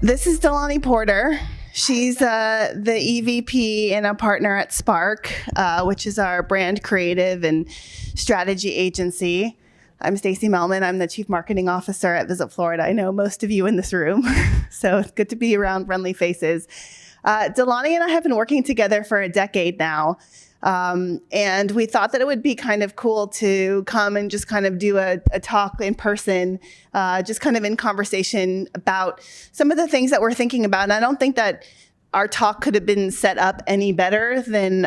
This is Delani Porter. She's the EVP and a partner at Spark, which is our brand creative and strategy agency. I'm Stacy Melman. I'm the Chief Marketing Officer at Visit Florida. I know most of you in this room, so it's good to be around friendly faces. Delani and I have been working together for a decade now, and we thought that it would be kind of cool to come and just kind of do a talk in person, just kind of in conversation about some of the things that we're thinking about. And I don't think that our talk could have been set up any better than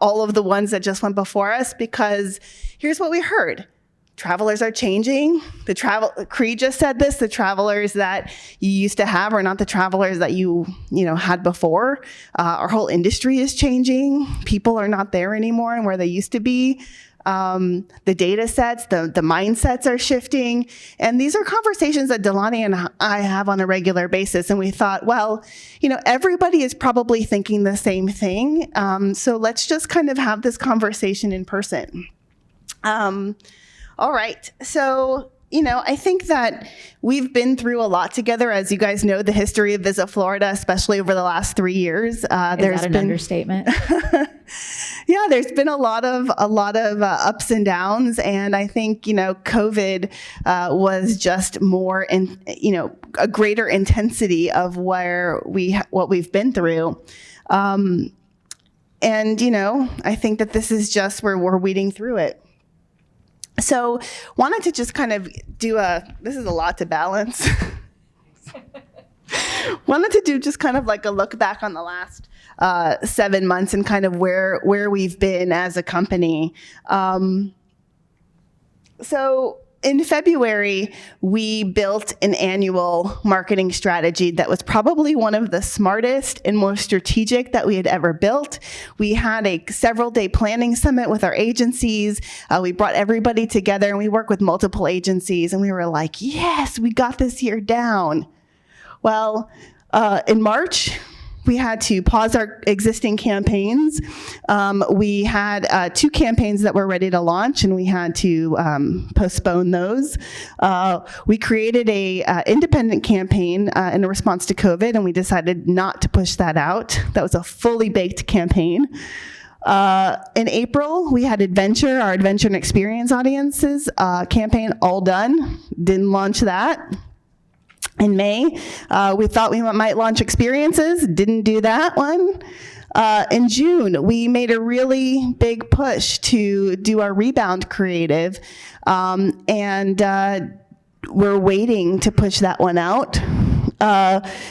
all of the ones that just went before us, because here's what we heard. Travelers are changing. Cree just said this, the travelers that you used to have are not the travelers that you had before. Our whole industry is changing. People are not there anymore and where they used to be. The data sets, the mindsets are shifting. And these are conversations that Delani and I have on a regular basis. And we thought, well, everybody is probably thinking the same thing. So let's just kind of have this conversation in person. All right. So, I think that we've been through a lot together. As you guys know, the history of Visit Florida, especially over the last 3 years. There's been an understatement. Yeah, there's been a lot of ups and downs, and I think COVID was just more a greater intensity of what we've been through, and I think that this is just where we're weeding through it. So wanted to just kind of this is a lot to balance. Wanted to do just kind of like a look back on the last 7 months and kind of where we've been as a company. So in February, we built an annual marketing strategy that was probably one of the smartest and most strategic that we had ever built. We had a several-day planning summit with our agencies. We brought everybody together, and we work with multiple agencies, and we were like, yes, we got this year down. Well, in March, we had to pause our existing campaigns. We had 2 campaigns that were ready to launch, and we had to postpone those. We created a independent campaign in response to COVID, and we decided not to push that out. That was a fully baked campaign. In April, we had our Adventure and Experience Audiences campaign all done. Didn't launch that. In May, we thought we might launch Experiences, didn't do that one. In June, we made a really big push to do our Rebound creative, and we're waiting to push that one out.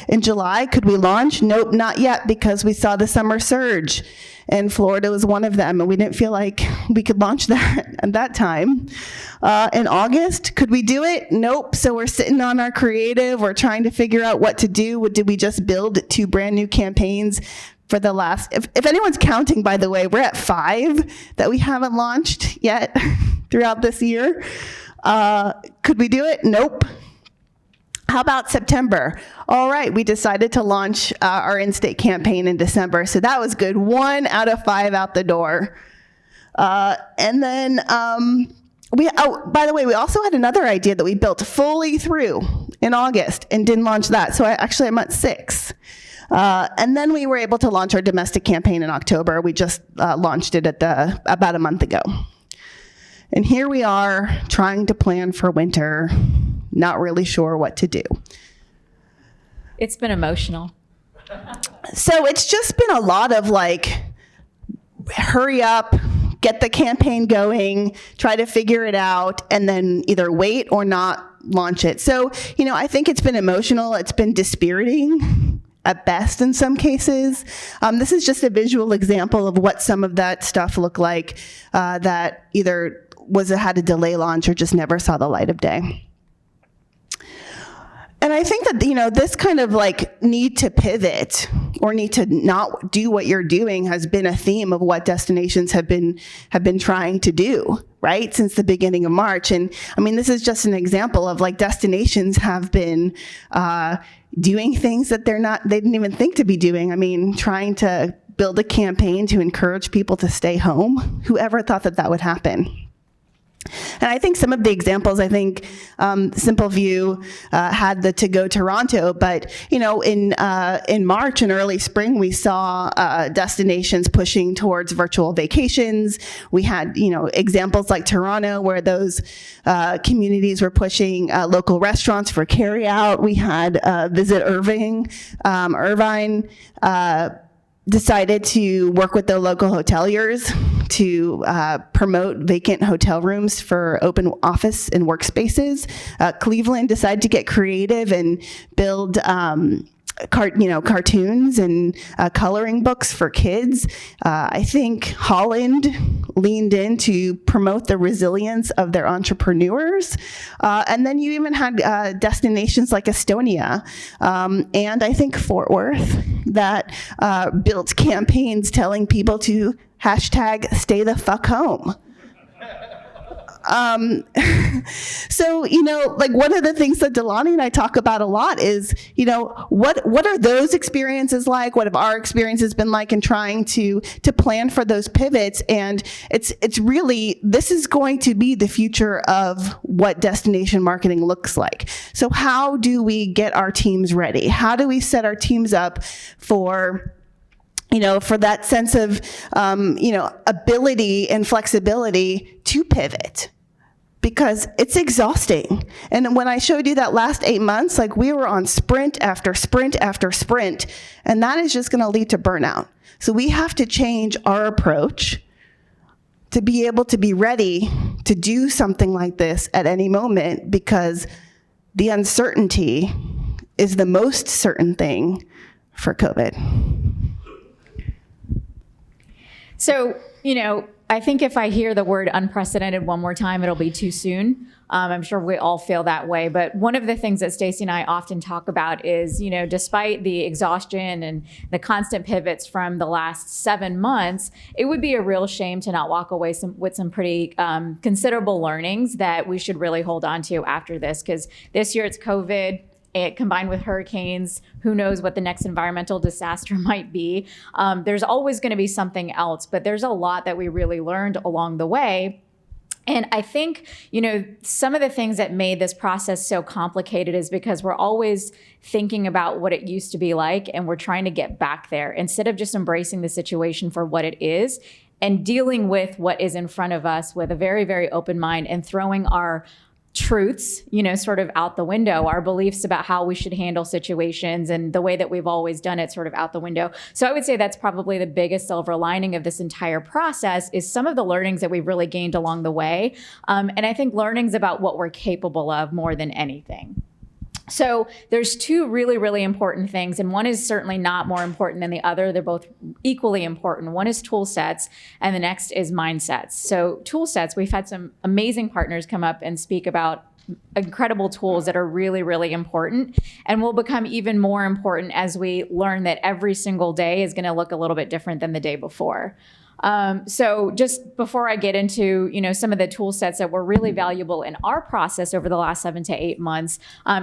In July, could we launch? Nope, not yet, because we saw the summer surge, and Florida was one of them, and we didn't feel like we could launch that at that time. In August, could we do it? Nope. So we're sitting on our creative. We're trying to figure out what to do. Did we just build 2 brand new campaigns for the last, if anyone's counting, by the way, we're at 5 that we haven't launched yet throughout this year. Could we do it? Nope. How about September? All right, we decided to launch our in-state campaign in December, so that was good. 1 out of 5 out the door. And then, by the way, we also had another idea that we built fully through in August and didn't launch that, so I'm at 6. And then we were able to launch our domestic campaign in October. We just launched it about a month ago. And here we are trying to plan for winter, not really sure what to do. It's been emotional. So it's just been a lot of hurry up, get the campaign going, try to figure it out, and then either wait or not launch it. So, I think it's been emotional. It's been dispiriting at best in some cases. This is just a visual example of what some of that stuff looked like that either had a delay launch or just never saw the light of day. And I think that, this kind of need to pivot or need to not do what you're doing has been a theme of what destinations have been trying to do, right, since the beginning of March. And this is just an example of destinations have been doing things that they didn't even think to be doing. Trying to build a campaign to encourage people to stay home. Whoever thought that would happen? And I think some of the examples, Simple View had the To Go Toronto, but in March and early spring, we saw destinations pushing towards virtual vacations. We had examples like Toronto, where those communities were pushing local restaurants for carryout. We had Visit Irvine. Decided to work with the local hoteliers to promote vacant hotel rooms for open office and workspaces. Cleveland decided to get creative and build cartoons and coloring books for kids. I think Holland leaned in to promote the resilience of their entrepreneurs. And then you even had destinations like Estonia and I think Fort Worth that built campaigns telling people to hashtag stay the fuck home. So, one of the things that Delani and I talk about a lot is, what are those experiences like? What have our experiences been like in trying to plan for those pivots? And it's really, this is going to be the future of what destination marketing looks like. So how do we get our teams ready? How do we set our teams up for that sense of, ability and flexibility to pivot? Because it's exhausting. And when I showed you that last 8 months, we were on sprint after sprint after sprint, and that is just gonna lead to burnout. So we have to change our approach to be able to be ready to do something like this at any moment, because the uncertainty is the most certain thing for COVID. So, I think if I hear the word unprecedented one more time, it'll be too soon. I'm sure we all feel that way. But one of the things that Stacey and I often talk about is, despite the exhaustion and the constant pivots from the last 7 months, it would be a real shame to not walk away with some pretty considerable learnings that we should really hold on to after this. Because this year it's COVID. It combined with hurricanes, who knows what the next environmental disaster might be. There's always going to be something else, but there's a lot that we really learned along the way. And I think, some of the things that made this process so complicated is because we're always thinking about what it used to be like, and we're trying to get back there instead of just embracing the situation for what it is and dealing with what is in front of us with a very, very open mind and throwing our truths, sort of out the window, our beliefs about how we should handle situations and the way that we've always done it sort of out the window. So I would say that's probably the biggest silver lining of this entire process is some of the learnings that we've really gained along the way. And I think learnings about what we're capable of more than anything. So there's two really, really important things, and one is certainly not more important than the other. They're both equally important. One is tool sets, and the next is mindsets. So tool sets, we've had some amazing partners come up and speak about incredible tools that are really, really important and will become even more important as we learn that every single day is going to look a little bit different than the day before. So just before I get into, some of the tool sets that were really valuable in our process over the last 7 to 8 months,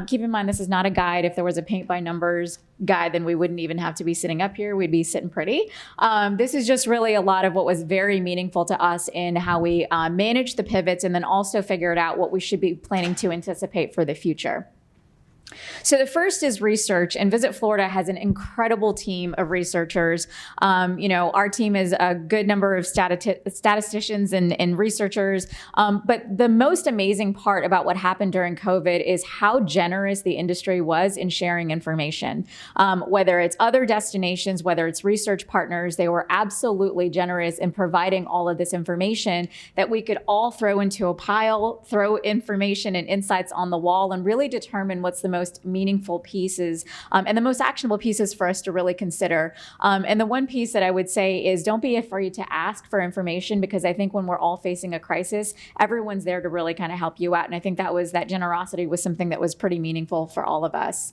keep in mind, this is not a guide. If there was a paint by numbers guide, then we wouldn't even have to be sitting up here. We'd be sitting pretty. This is just really a lot of what was very meaningful to us in how we manage the pivots and then also figured out what we should be planning to anticipate for the future. So the first is research, and Visit Florida has an incredible team of researchers. Our team is a good number of statisticians and researchers. But the most amazing part about what happened during COVID is how generous the industry was in sharing information. Whether it's other destinations, whether it's research partners, they were absolutely generous in providing all of this information that we could all throw into a pile, throw information and insights on the wall, and really determine what's the most meaningful pieces and the most actionable pieces for us to really consider. And the one piece that I would say is don't be afraid to ask for information, because I think when we're all facing a crisis, everyone's there to really kind of help you out. And I think that generosity was something that was pretty meaningful for all of us.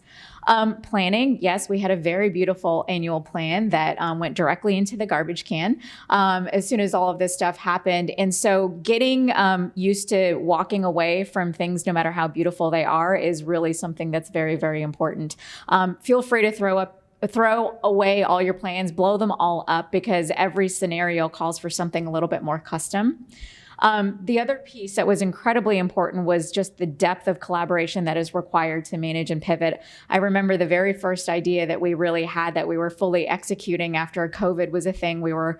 Planning, yes, we had a very beautiful annual plan that went directly into the garbage can as soon as all of this stuff happened. And so getting used to walking away from things, no matter how beautiful they are, is really something that's very, very important. Feel free to throw away all your plans, blow them all up, because every scenario calls for something a little bit more custom. The other piece that was incredibly important was just the depth of collaboration that is required to manage and pivot. I remember the very first idea that we really had that we were fully executing after COVID was a thing. We were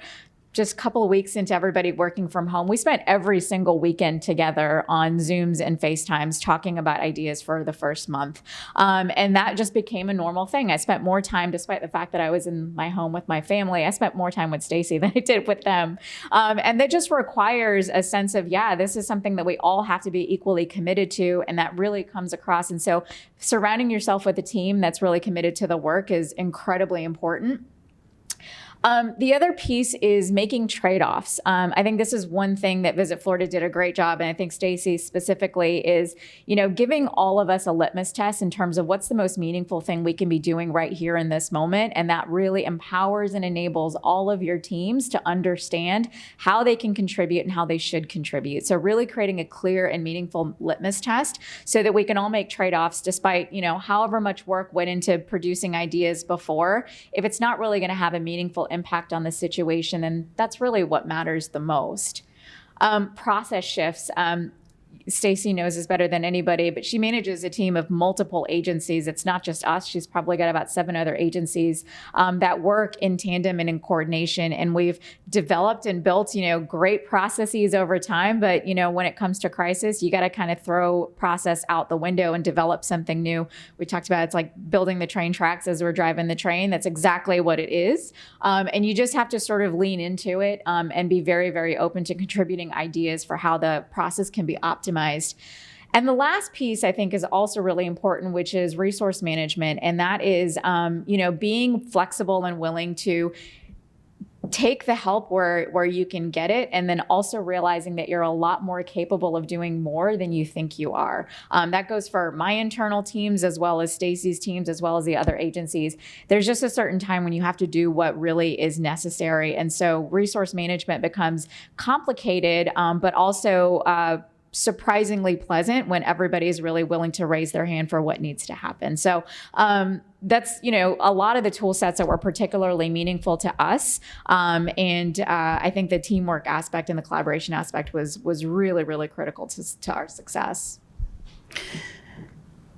just a couple of weeks into everybody working from home. We spent every single weekend together on Zooms and FaceTimes talking about ideas for the first month. And that just became a normal thing. I spent more time, despite the fact that I was in my home with my family, I spent more time with Stacy than I did with them. And that just requires a sense of, this is something that we all have to be equally committed to. And that really comes across. And so surrounding yourself with a team that's really committed to the work is incredibly important. The other piece is making trade-offs. I think this is one thing that Visit Florida did a great job, and I think Stacy specifically is, giving all of us a litmus test in terms of what's the most meaningful thing we can be doing right here in this moment, and that really empowers and enables all of your teams to understand how they can contribute and how they should contribute. So really creating a clear and meaningful litmus test so that we can all make trade-offs despite, however much work went into producing ideas before. If it's not really going to have a meaningful impact on the situation, and that's really what matters the most. Process shifts. Stacy knows this better than anybody, but she manages a team of multiple agencies. It's not just us. She's probably got about 7 other agencies that work in tandem and in coordination. And we've developed and built, great processes over time. But, when it comes to crisis, you got to kind of throw process out the window and develop something new. We talked about it's like building the train tracks as we're driving the train. That's exactly what it is. And you just have to sort of lean into it and be very, very open to contributing ideas for how the process can be optimized. And the last piece I think is also really important, which is resource management. And that is, being flexible and willing to take the help where you can get it, and then also realizing that you're a lot more capable of doing more than you think you are. That goes for my internal teams as well as Stacy's teams, as well as the other agencies. There's just a certain time when you have to do what really is necessary. And so resource management becomes complicated, but also surprisingly pleasant when everybody's really willing to raise their hand for what needs to happen. So that's, a lot of the tool sets that were particularly meaningful to us. And I think the teamwork aspect and the collaboration aspect was really, really critical to our success.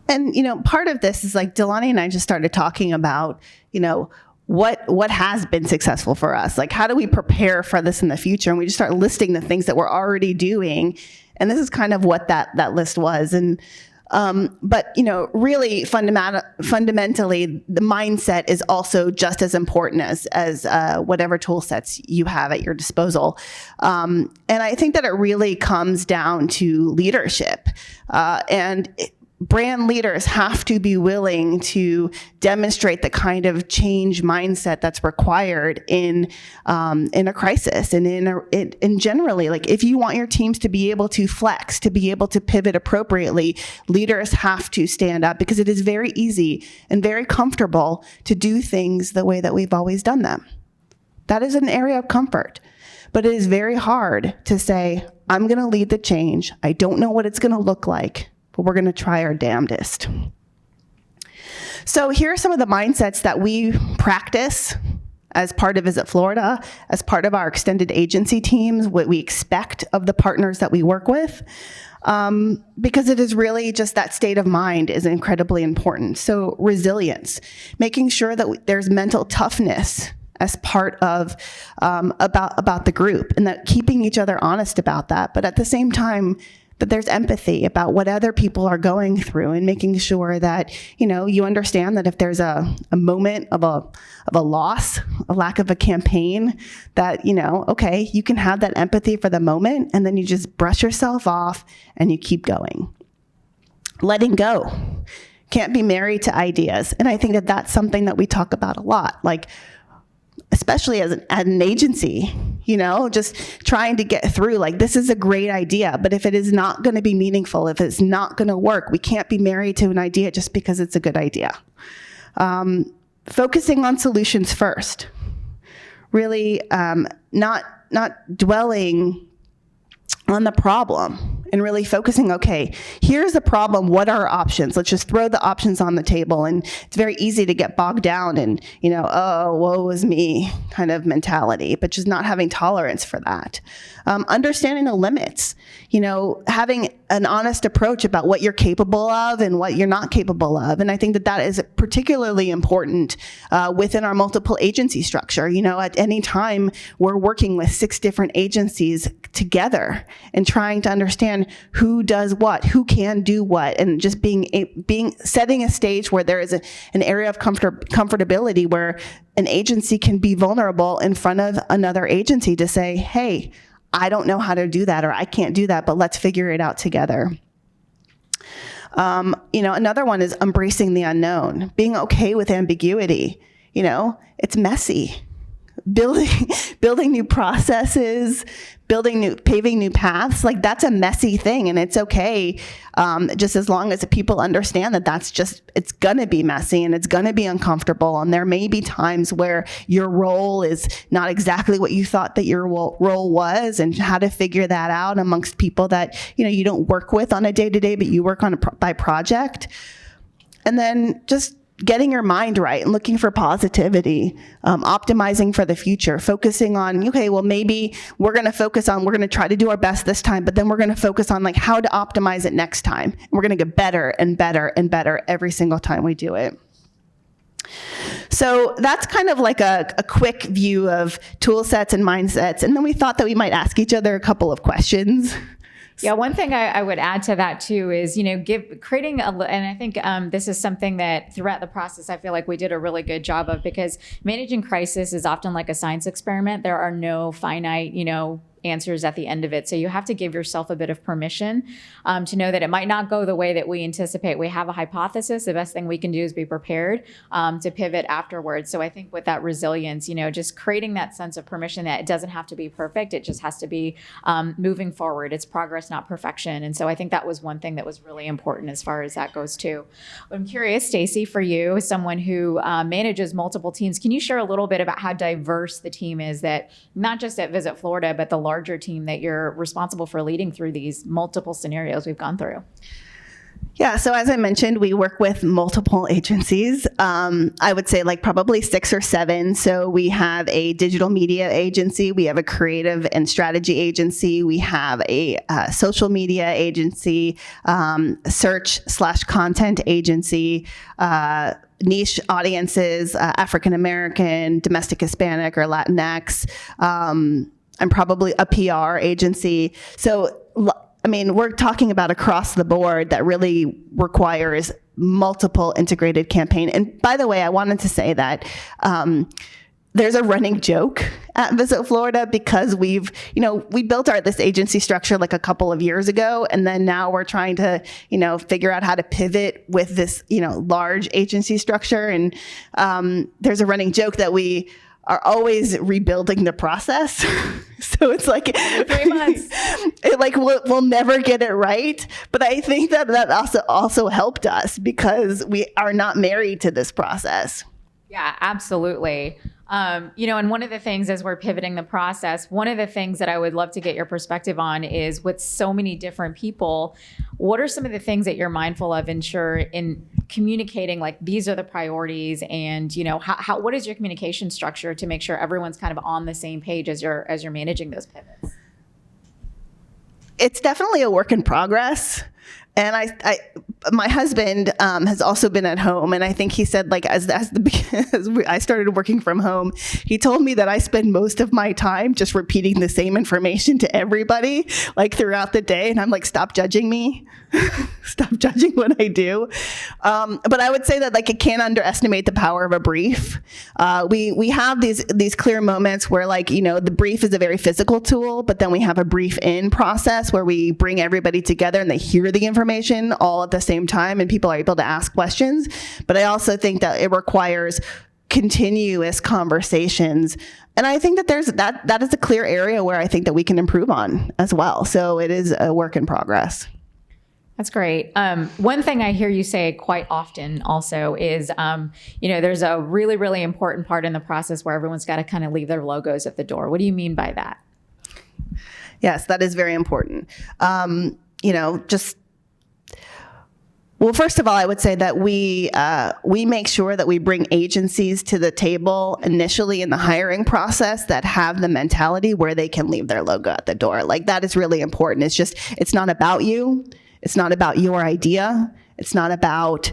And, part of this is like Delani and I just started talking about, what has been successful for us? Like, how do we prepare for this in the future? And we just start listing the things that we're already doing. And this is kind of what that list was. And, but, really fundamentally, the mindset is also just as important as whatever tool sets you have at your disposal. And I think that it really comes down to leadership. Brand leaders have to be willing to demonstrate the kind of change mindset that's required in a crisis and in generally, like if you want your teams to be able to flex, to be able to pivot appropriately, leaders have to stand up because it is very easy and very comfortable to do things the way that we've always done them. That is an area of comfort. But it is very hard to say, I'm going to lead the change. I don't know what it's going to look like, but we're going to try our damnedest. So here are some of the mindsets that we practice as part of Visit Florida, as part of our extended agency teams, what we expect of the partners that we work with, because it is really just that state of mind is incredibly important. So resilience, making sure that there's mental toughness as part of about the group, and that keeping each other honest about that, but at the same time, that there's empathy about what other people are going through, and making sure that, you understand that if there's a moment of a loss, a lack of a campaign, that, okay, you can have that empathy for the moment, and then you just brush yourself off and you keep going. Letting go. Can't be married to ideas. And I think that that's something that we talk about a lot. Like, especially as an agency, just trying to get through, like, this is a great idea, but if it is not going to be meaningful, if it's not going to work, we can't be married to an idea just because it's a good idea. Focusing on solutions first. Really not dwelling on the problem and really focusing, okay, here's the problem. What are our options? Let's just throw the options on the table. And it's very easy to get bogged down in, oh, woe is me kind of mentality, but just not having tolerance for that. Understanding the limits, having an honest approach about what you're capable of and what you're not capable of. And I think that that is particularly important within our multiple agency structure. At any time, we're working with 6 different agencies together and trying to understand who does what, who can do what, and just setting a stage where there is an area of comfortability where an agency can be vulnerable in front of another agency to say, hey, I don't know how to do that, or I can't do that, but let's figure it out together. Another one is embracing the unknown, being okay with ambiguity. It's messy. Building new processes, paving new paths, like that's a messy thing, and it's okay, just as long as people understand that it's gonna be messy and it's gonna be uncomfortable, and there may be times where your role is not exactly what you thought that your role was, and how to figure that out amongst people that you don't work with on a day-to-day, but you work on by project. And then just getting your mind right and looking for positivity, optimizing for the future, focusing on, okay, well, maybe we're going to try to do our best this time, but then we're going to focus on how to optimize it next time. And we're going to get better and better and better every single time we do it. So that's kind of like a quick view of tool sets and mindsets. And then we thought that we might ask each other a couple of questions. Yeah, one thing I would add to that too is, creating and I think this is something that throughout the process, I feel like we did a really good job of, because managing crisis is often like a science experiment. There are no finite, answers at the end of it. So you have to give yourself a bit of permission to know that it might not go the way that we anticipate. We have a hypothesis. The best thing we can do is be prepared to pivot afterwards. So I think with that resilience, just creating that sense of permission that it doesn't have to be perfect. It just has to be moving forward. It's progress, not perfection. And so I think that was one thing that was really important as far as that goes too. I'm curious, Stacey, for you, as someone who manages multiple teams, can you share a little bit about how diverse the team is, that not just at Visit Florida, but the larger team that you're responsible for leading through these multiple scenarios we've gone through? Yeah, so as I mentioned, we work with multiple agencies. I would say probably 6 or 7. So we have a digital media agency, we have a creative and strategy agency, we have a social media agency, search/content agency, niche audiences, African American, domestic Hispanic or Latinx, and probably a PR agency. So, we're talking about across the board that really requires multiple integrated campaign. And by the way, I wanted to say that there's a running joke at Visit Florida, because we built this agency structure a couple of years ago, and then now we're trying to, figure out how to pivot with this, large agency structure. And there's a running joke that we are always rebuilding the process. So it's 3 months. We'll never get it right. But I think that also helped us, because we are not married to this process. Yeah, absolutely. And one of the things as we're pivoting the process, one of the things that I would love to get your perspective on is, with so many different people, what are some of the things that you're mindful of in communicating, these are the priorities, and what is your communication structure to make sure everyone's kind of on the same page as you're managing those pivots? It's definitely a work in progress. And my husband has also been at home, and I think he said, as I started working from home, he told me that I spend most of my time just repeating the same information to everybody, throughout the day. And I'm stop judging me, stop judging what I do. But I would say that I can't underestimate the power of a brief. We have these clear moments where the brief is a very physical tool, but then we have a brief in process where we bring everybody together and they hear the information all at the same time, and people are able to ask questions. But I also think that it requires continuous conversations. And I think that that is a clear area where I think that we can improve on as well. So it is a work in progress. That's great. One thing I hear you say quite often also is, there's a really, really important part in the process where everyone's got to kind of leave their logos at the door. What do you mean by that? Yes, that is very important. just, well, first of all, I would say that we make sure that we bring agencies to the table initially in the hiring process that have the mentality where they can leave their logo at the door. Like, that is really important. It's not about you. It's not about your idea. It's not about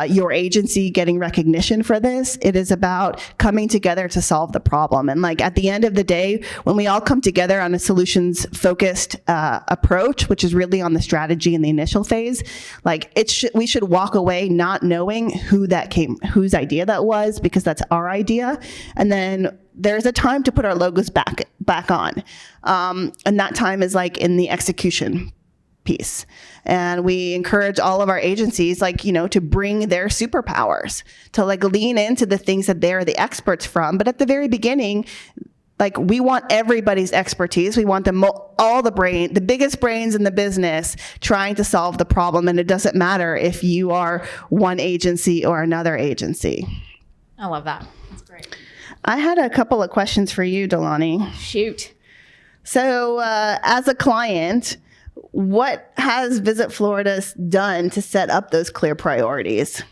your agency getting recognition for this. It is about coming together to solve the problem. And like, at the end of the day, when we all come together on a solutions-focused approach, which is really on the strategy in the initial phase, like, we should walk away not knowing whose idea that was, because that's our idea. And then there's a time to put our logos back on. And that time is like in the execution piece. And we encourage all of our agencies, to bring their superpowers, to lean into the things that they're the experts from. But at the very beginning, we want everybody's expertise. We want the biggest brains in the business trying to solve the problem. And it doesn't matter if you are one agency or another agency. I love that. That's great. I had a couple of questions for you, Delaney. Shoot. So as a client, what has Visit Florida done to set up those clear priorities?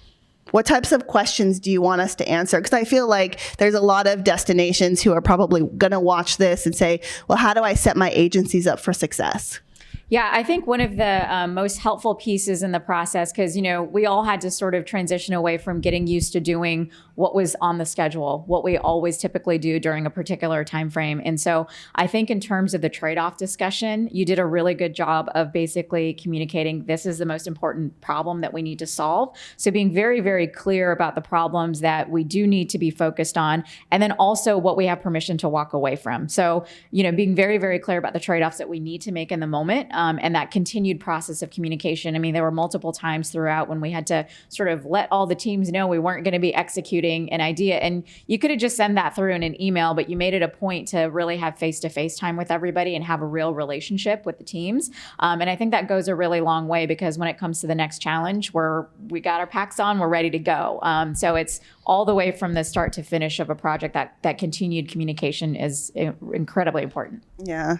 What types of questions do you want us to answer? Because I feel like there's a lot of destinations who are probably going to watch this and say, well, how do I set my agencies up for success? Yeah, I think one of the most helpful pieces in the process, because, we all had to sort of transition away from getting used to doing what was on the schedule, what we always typically do during a particular time frame. And so I think in terms of the trade-off discussion, you did a really good job of basically communicating this is the most important problem that we need to solve. So being very, very clear about the problems that we do need to be focused on, and then also what we have permission to walk away from. So, being very, very clear about the trade-offs that we need to make in the moment, and that continued process of communication. I mean, there were multiple times throughout when we had to sort of let all the teams know we weren't going to be executing an idea. And you could have just sent that through in an email, but you made it a point to really have face-to-face time with everybody and have a real relationship with the teams. And I think that goes a really long way, because when it comes to the next challenge, we got our packs on, we're ready to go. So it's all the way from the start to finish of a project that continued communication is incredibly important. Yeah.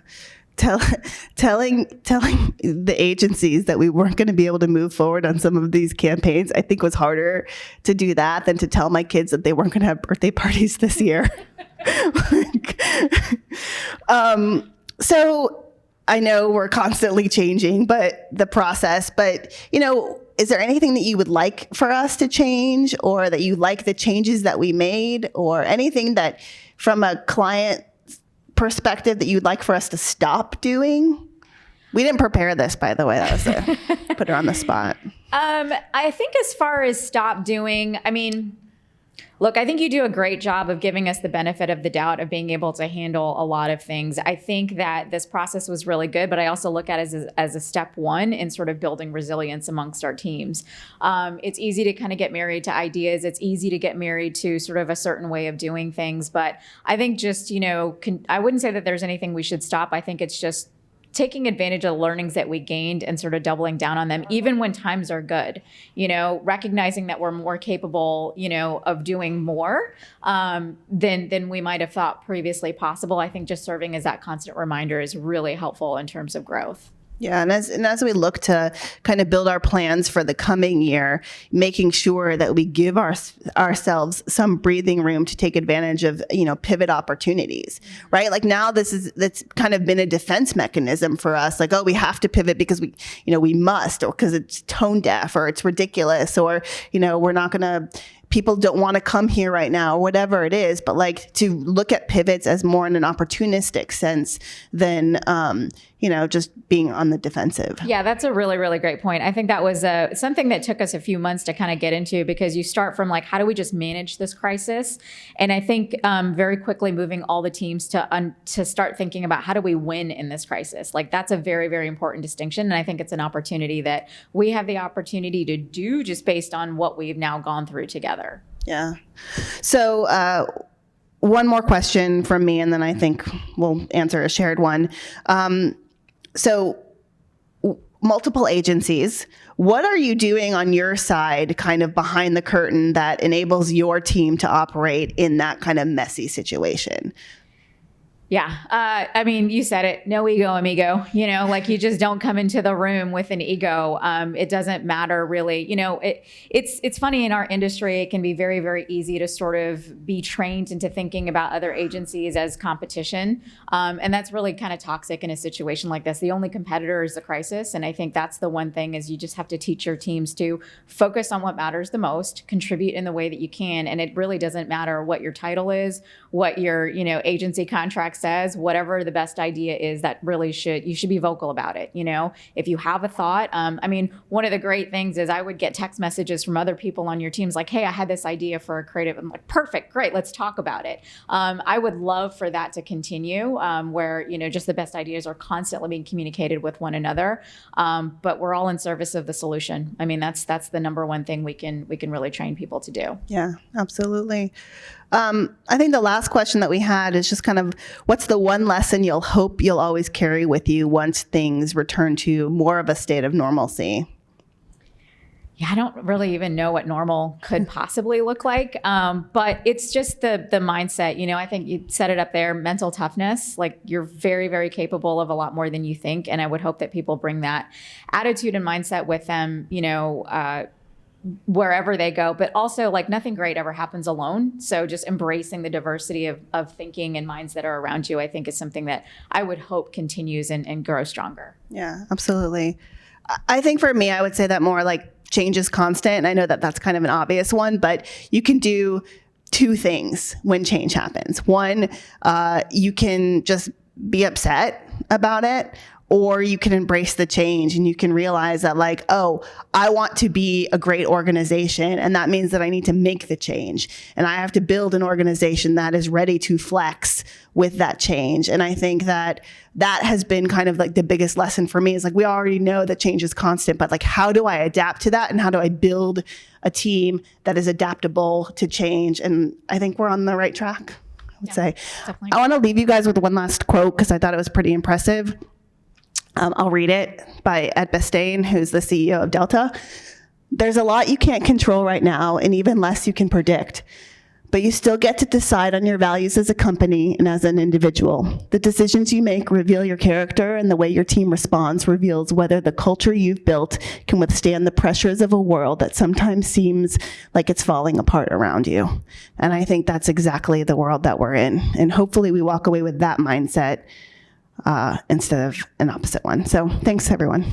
Telling the agencies that we weren't going to be able to move forward on some of these campaigns, I think was harder to do that than to tell my kids that they weren't going to have birthday parties this year. So I know we're constantly changing, but the process, is there anything that you would like for us to change, or that you like the changes that we made, or anything that from a client perspective that you'd like for us to stop doing? We didn't prepare this, by the way. That was put her on the spot. I think as far as stop doing, look, I think you do a great job of giving us the benefit of the doubt of being able to handle a lot of things. I think that this process was really good, but I also look at it as a step one in sort of building resilience amongst our teams. It's easy to kind of get married to ideas. It's easy to get married to sort of a certain way of doing things. But I think just, I wouldn't say that there's anything we should stop. I think it's just taking advantage of the learnings that we gained and sort of doubling down on them, even when times are good, recognizing that we're more capable, of doing more than we might have thought previously possible. I think just serving as that constant reminder is really helpful in terms of growth. Yeah, and as we look to kind of build our plans for the coming year, making sure that we give ourselves some breathing room to take advantage of, pivot opportunities, right? Like now that's kind of been a defense mechanism for us. Like, oh, we have to pivot because we must, or because it's tone deaf, or it's ridiculous, or, we're not going to, people don't want to come here right now, or whatever it is. But to look at pivots as more in an opportunistic sense than, just being on the defensive. Yeah, that's a really, really great point. I think that was something that took us a few months to kind of get into, because you start from how do we just manage this crisis? And I think very quickly moving all the teams to start thinking about how do we win in this crisis? That's a very, very important distinction. And I think it's an opportunity that we have the opportunity to do just based on what we've now gone through together. Yeah. So one more question from me, and then I think we'll answer a shared one. So multiple agencies, what are you doing on your side kind of behind the curtain that enables your team to operate in that kind of messy situation? Yeah. I mean, you said it, no ego, amigo, like you just don't come into the room with an ego. It doesn't matter really. It's funny in our industry, it can be very, very easy to sort of be trained into thinking about other agencies as competition. And that's really kind of toxic in a situation like this. The only competitor is the crisis. And I think that's the one thing is you just have to teach your teams to focus on what matters the most, contribute in the way that you can. And it really doesn't matter what your title is, what your, agency contract says, whatever the best idea is, that really you should be vocal about it. If you have a thought, one of the great things is I would get text messages from other people on your teams like, hey, I had this idea for a creative. I'm like, perfect, great, let's talk about it. I would love for that to continue, where, just the best ideas are constantly being communicated with one another. But we're all in service of the solution. I mean, that's the number one thing we can really train people to do. Yeah, absolutely. I think the last question that we had is just kind of, what's the one lesson you'll hope you'll always carry with you once things return to more of a state of normalcy? Yeah, I don't really even know what normal could possibly look like. But it's just the mindset, I think you set it up there, mental toughness, like you're very, very capable of a lot more than you think. And I would hope that people bring that attitude and mindset with them, wherever they go, but also like nothing great ever happens alone. So just embracing the diversity of thinking and minds that are around you, I think is something that I would hope continues and grows stronger. Yeah, absolutely. I think for me, I would say that more like change is constant. And I know that that's kind of an obvious one, but you can do two things when change happens. One, you can just be upset about it, or you can embrace the change and you can realize that like, oh, I want to be a great organization. And that means that I need to make the change. And I have to build an organization that is ready to flex with that change. And I think that has been kind of like the biggest lesson for me is like, we already know that change is constant, but like, how do I adapt to that? And how do I build a team that is adaptable to change? And I think we're on the right track, I would say. Definitely. I want to leave you guys with one last quote because I thought it was pretty impressive. I'll read it by Ed Bastain, who's the CEO of Delta. There's a lot you can't control right now, and even less you can predict. But you still get to decide on your values as a company and as an individual. The decisions you make reveal your character, and the way your team responds reveals whether the culture you've built can withstand the pressures of a world that sometimes seems like it's falling apart around you. And I think that's exactly the world that we're in. And hopefully we walk away with that mindset instead of an opposite one. So thanks, everyone.